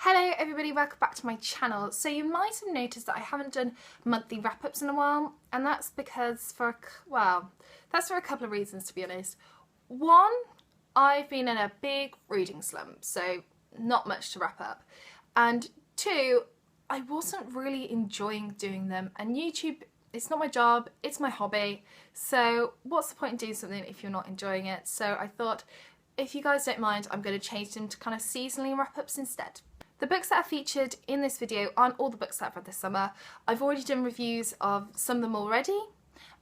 Hello everybody, welcome back to my channel. So you might have noticed that I haven't done monthly wrap-ups in a while, and that's because that's for a couple of reasons, to be honest. One, I've been in a big reading slump, so not much to wrap up. And two, I wasn't really enjoying doing them, and YouTube, it's not my job, it's my hobby, so what's the point in doing something if you're not enjoying it? So I thought, if you guys don't mind, I'm going to change them to kind of seasonally wrap-ups instead. The books that are featured in this video aren't all the books that I've read this summer. I've already done reviews of some of them already,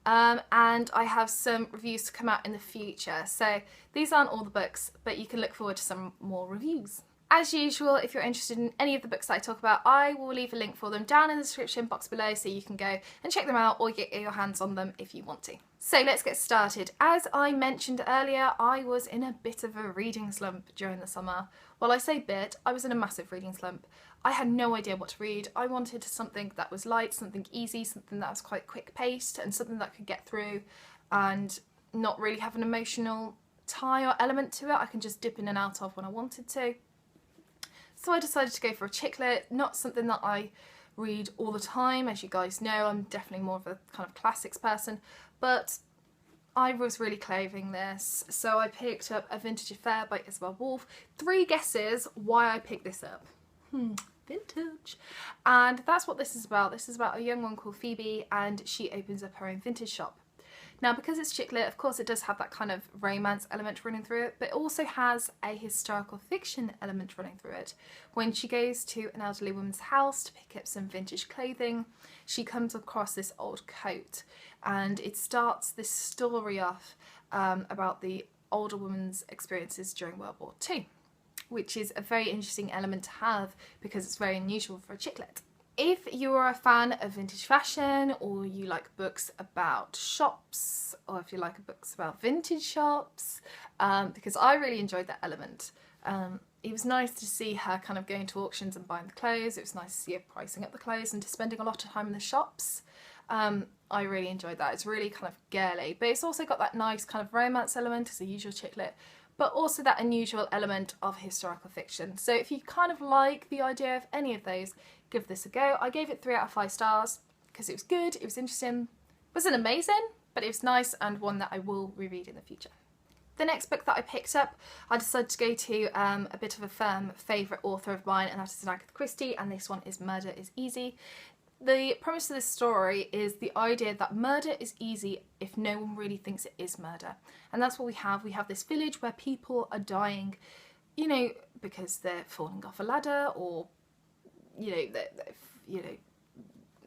and I have some reviews to come out in the future. So these aren't all the books, but you can look forward to some more reviews. As usual, if you're interested in any of the books that I talk about, I will leave a link for them down in the description box below so you can go and check them out or get your hands on them if you want to. So let's get started. As I mentioned earlier, I was in a bit of a reading slump during the summer. Well, I say bit, I was in a massive reading slump. I had no idea what to read. I wanted something that was light, something easy, something that was quite quick paced and something that I could get through and not really have an emotional tie or element to it. I can just dip in and out of when I wanted to. So I decided to go for a chick lit, not something that I read all the time. As you guys know, I'm definitely more of a kind of classics person, but I was really craving this. So I picked up A Vintage Affair by Isabel Wolf. 3 guesses why I picked this up. Vintage. And that's what this is about. This is about a young one called Phoebe, and she opens up her own vintage shop. Now, because it's chick lit, of course it does have that kind of romance element running through it, but it also has a historical fiction element running through it. When she goes to an elderly woman's house to pick up some vintage clothing, she comes across this old coat, and it starts this story off about the older woman's experiences during World War II, which is a very interesting element to have because it's very unusual for a chick lit. If you are a fan of vintage fashion, or you like books about shops, or if you like books about vintage shops, because I really enjoyed that element. It was nice to see her kind of going to auctions and buying the clothes. It was nice to see her pricing up the clothes and just spending a lot of time in the shops. I really enjoyed that. It's really kind of girly, but it's also got that nice kind of romance element. It's a usual chick lit, but also that unusual element of historical fiction. So if you kind of like the idea of any of those, give this a go. I gave it 3 out of 5 stars because it was good, it was interesting, it wasn't amazing, but it was nice and one that I will reread in the future. The next book that I picked up, I decided to go to a bit of a firm favourite author of mine, and that is Agatha Christie, and this one is Murder is Easy. The premise of this story is the idea that murder is easy if no one really thinks it is murder. And that's what we have. We have this village where people are dying, you know, because they're falling off a ladder, or, you know, they've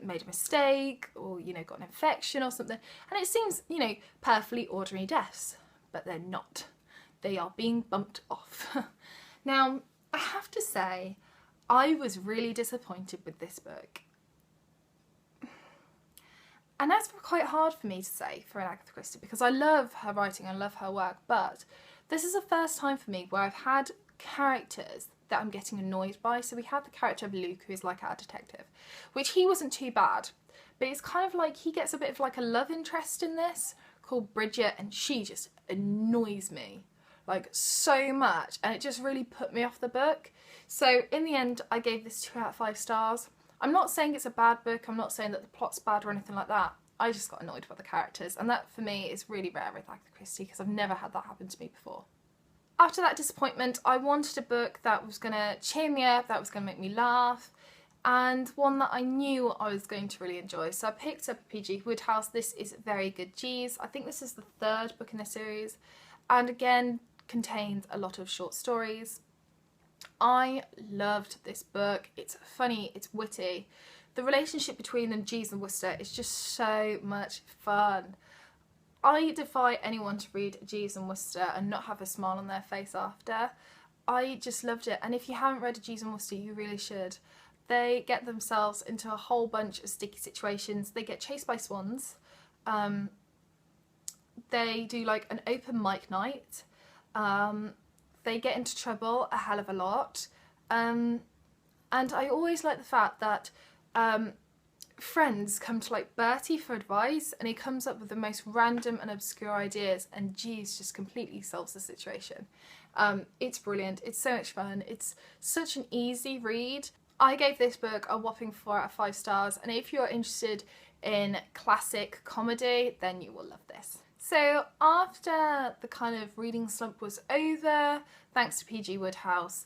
made a mistake, or, you know, got an infection or something. And it seems, you know, perfectly ordinary deaths, but they're not. They are being bumped off. Now, I have to say, I was really disappointed with this book. And that's quite hard for me to say for an Agatha Christie, because I love her writing, I love her work, but this is the first time for me where I've had characters that I'm getting annoyed by. So we have the character of Luke, who is like our detective, which he wasn't too bad, but it's kind of like he gets a bit of like a love interest in this called Bridget, and she just annoys me like so much, and it just really put me off the book. So in the end, I gave this 2 out of 5 stars. I'm not saying it's a bad book, I'm not saying that the plot's bad or anything like that. I just got annoyed by the characters, and that for me is really rare with Agatha Christie because I've never had that happen to me before. After that disappointment, I wanted a book that was going to cheer me up, that was going to make me laugh, and one that I knew I was going to really enjoy. So I picked up P.G. Wodehouse. This is Very Good Jeeves. I think this is the 3rd book in the series, and again contains a lot of short stories. I loved this book. It's funny, it's witty. The relationship between them, Jeeves and Wooster, is just so much fun. I defy anyone to read Jeeves and Wooster and not have a smile on their face after. I just loved it, and if you haven't read Jeeves and Wooster, you really should. They get themselves into a whole bunch of sticky situations. They get chased by swans. They do like an open mic night. They get into trouble a hell of a lot, and I always like the fact that friends come to like Bertie for advice, and he comes up with the most random and obscure ideas, and Jeeves just completely solves the situation. It's brilliant, it's so much fun, it's such an easy read. I gave this book a whopping 4 out of 5 stars, and if you're interested in classic comedy, then you will love this. So after the kind of reading slump was over, thanks to PG Wodehouse,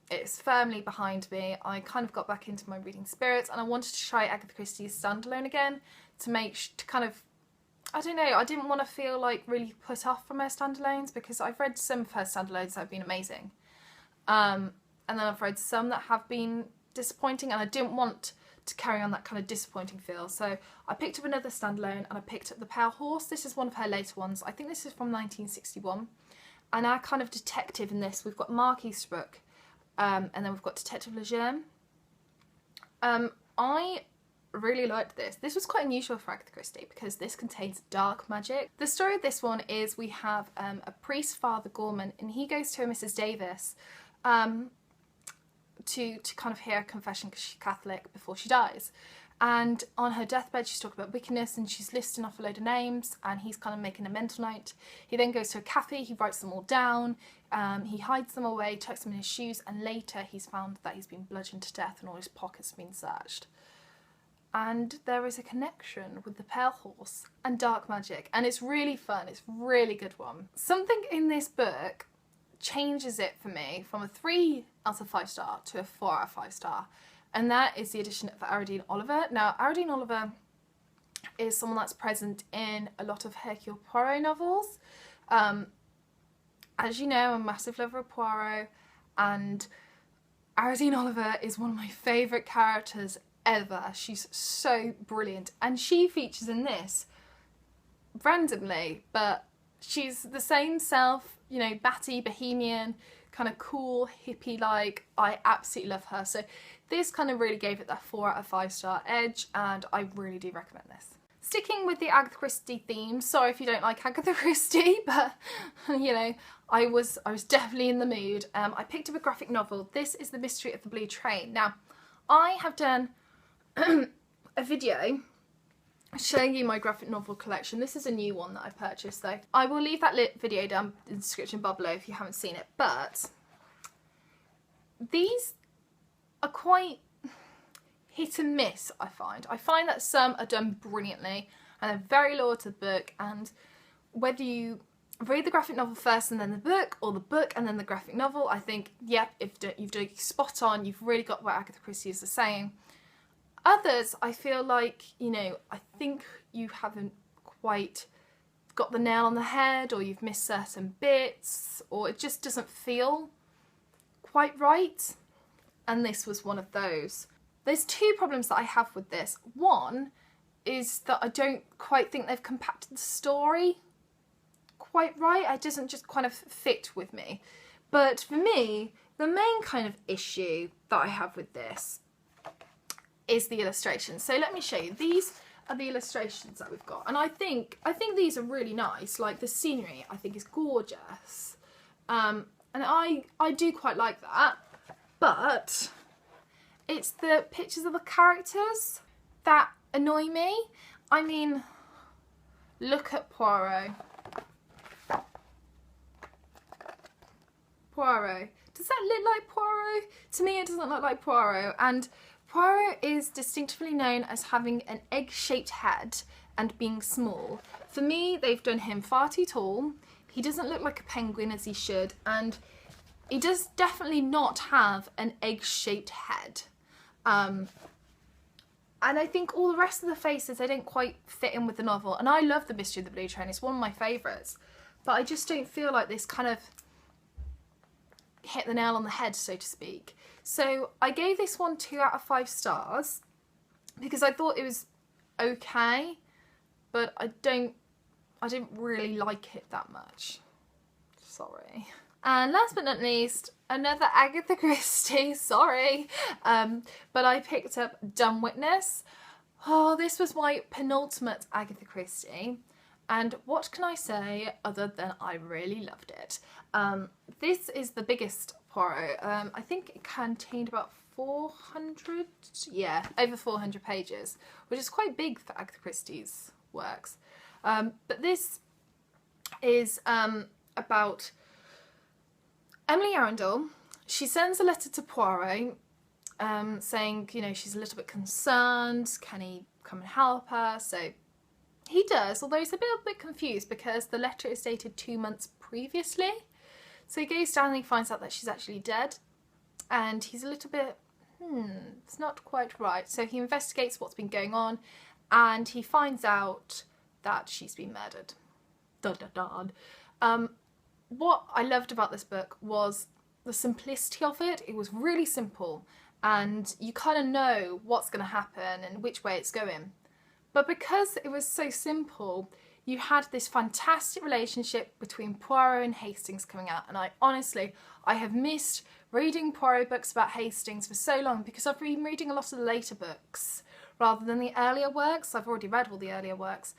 it's firmly behind me. I kind of got back into my reading spirits, and I wanted to try Agatha Christie's standalone again to kind of, I don't know, I didn't want to feel like really put off from her standalones, because I've read some of her standalones that have been amazing. And then I've read some that have been disappointing, and I didn't want to carry on that kind of disappointing feel. So I picked up another standalone, and I picked up The Pale Horse. This is one of her later ones. I think this is from 1961. And our kind of detective in this, we've got Mark Easterbrook, and then we've got Detective Lejeune. I really liked this. This was quite unusual for Agatha Christie because this contains dark magic. The story of this one is we have a priest, Father Gorman, and he goes to a Mrs. Davis to kind of hear a confession because she's Catholic before she dies. And on her deathbed she's talking about wickedness, and she's listing off a load of names, and he's kind of making a mental note. He then goes to a cafe, he writes them all down, he hides them away, tucks them in his shoes, and later he's found that he's been bludgeoned to death and all his pockets have been searched. And there is a connection with The Pale Horse and dark magic, and it's really fun, it's a really good one. Something in this book changes it for me from a 3 out of 5 star to a 4 out of 5 star, and that is the addition of Aradine Oliver. Now, Aradine Oliver is someone that's present in a lot of Hercule Poirot novels. As you know, I'm a massive lover of Poirot, and Aradine Oliver is one of my favourite characters ever. She's so brilliant, and she features in this randomly, but she's the same self, you know, batty, bohemian, kind of cool, hippie-like. I absolutely love her. So this kind of really gave it that 4 out of 5 star edge, and I really do recommend this. Sticking with the Agatha Christie theme, sorry if you don't like Agatha Christie, but you know, I was definitely in the mood. I picked up a graphic novel. This is The Mystery of the Blue Train. Now, I have done a video showing you my graphic novel collection. This is a new one that I purchased though. I will leave that video down in the description bar below if you haven't seen it, but these are quite hit and miss, I find. I find that some are done brilliantly and they're very loyal to the book, and whether you read the graphic novel first and then the book, or the book and then the graphic novel, I think, yep, if you've done it spot on, you've really got what Agatha Christie is saying. Others, I feel like, you know, I think you haven't quite got the nail on the head, or you've missed certain bits, or it just doesn't feel quite right. And this was one of those. There's 2 problems that I have with this. One is that I don't quite think they've compacted the story quite right. It doesn't just kind of fit with me. But for me, the main kind of issue that I have with this is the illustrations. So let me show you. These are the illustrations that we've got, and I think these are really nice. Like the scenery, I think is gorgeous, and I do quite like that. But it's the pictures of the characters that annoy me. I mean, look at Poirot. Poirot. Does that look like Poirot? To me, it doesn't look like Poirot. And Poirot is distinctively known as having an egg-shaped head and being small. For me, they've done him far too tall. He doesn't look like a penguin as he should, and he does definitely not have an egg-shaped head. And I think all the rest of the faces, they don't quite fit in with the novel. And I love The Mystery of the Blue Train. It's one of my favourites. But I just don't feel like this kind of hit the nail on the head, so to speak. So I gave this one 2 out of 5 stars because I thought it was okay, but I didn't really like it that much. Sorry. And last but not least, another Agatha Christie, sorry, but I picked up Dumb Witness. Oh, this was my penultimate Agatha Christie, and what can I say other than I really loved it. This is the biggest Poirot. I think it contained about 400, yeah, over 400 pages, which is quite big for Agatha Christie's works. But this is about Emily Arundel, she sends a letter to Poirot saying, you know, she's a little bit concerned, can he come and help her? So he does, although he's a little bit confused because the letter is dated 2 months previously. So he goes down and he finds out that she's actually dead, and he's a little bit, it's not quite right. So he investigates what's been going on, and he finds out that she's been murdered. Dun, dun, dun. What I loved about this book was the simplicity of it. It was really simple, and you kind of know what's going to happen and which way it's going. But because it was so simple, you had this fantastic relationship between Poirot and Hastings coming out, and I have missed reading Poirot books about Hastings for so long because I've been reading a lot of the later books rather than the earlier works. I've already read all the earlier works.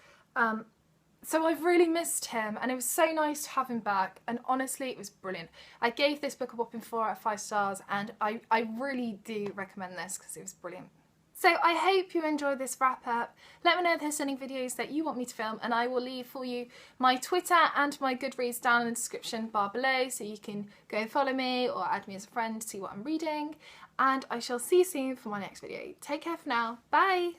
So I've really missed him, and it was so nice to have him back, and honestly it was brilliant. I gave this book a whopping 4 out of 5 stars, and I really do recommend this because it was brilliant. So I hope you enjoyed this wrap up. Let me know if there's any videos that you want me to film, and I will leave for you my Twitter and my Goodreads down in the description bar below, so you can go and follow me or add me as a friend to see what I'm reading. And I shall see you soon for my next video. Take care for now. Bye!